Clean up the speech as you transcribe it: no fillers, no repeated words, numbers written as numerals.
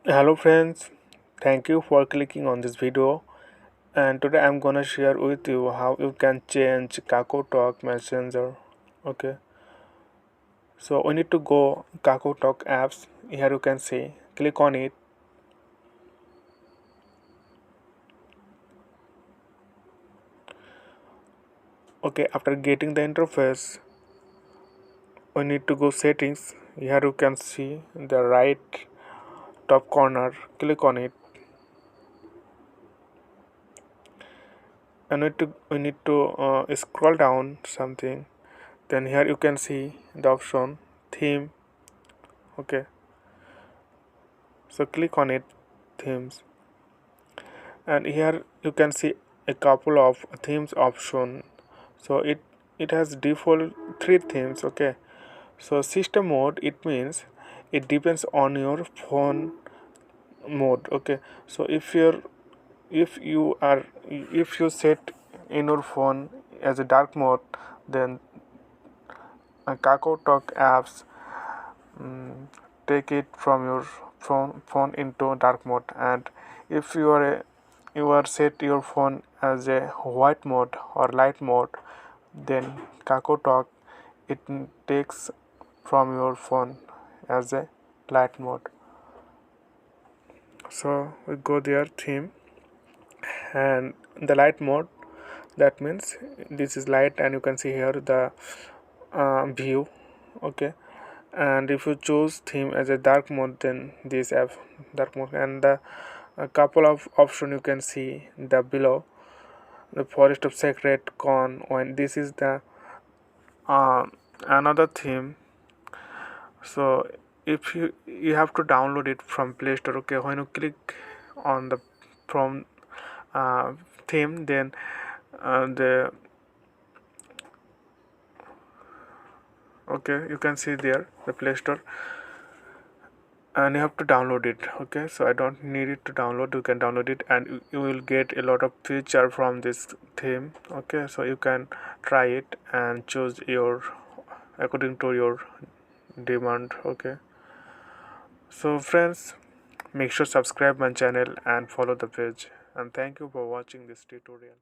Hello friends, thank you for clicking on this video, and today I'm gonna share with you how you can change Kakaotalk Messenger. Okay, so we need to go Kakaotalk apps. Here you can see, click on it. Okay, after getting the interface, we need to go settings. Here you can see the right top corner. Click on it, and we need to scroll down something. Then here you can see the option theme. Okay, so click on it, themes, and here you can see a couple of themes option. So it has default three themes. Okay, so system mode, it means it depends on your phone mode. Okay, so if you set in your phone as a dark mode, then Kakao Talk apps mm, take it from your phone into dark mode. And if you are set your phone as a white mode or light mode, then Kakao Talk it takes from your phone as a light mode. So we go there theme, and the light mode, that means this is light, and you can see here the view. Okay, and if you choose theme as a dark mode, then this app dark mode. And the a couple of option you can see the below, the forest of sacred con, when this is the uh, another theme. So if you have to download it from Play Store. Okay, when you click on the from uh, theme, then the okay, you can see there the Play Store, and you have to download it. Okay, so I don't need it to download. You can download it, and you will get a lot of feature from this theme. Okay, so you can try it and choose your according to your demand. Okay, so friends, make sure subscribe my channel and follow the page, and thank you for watching this tutorial.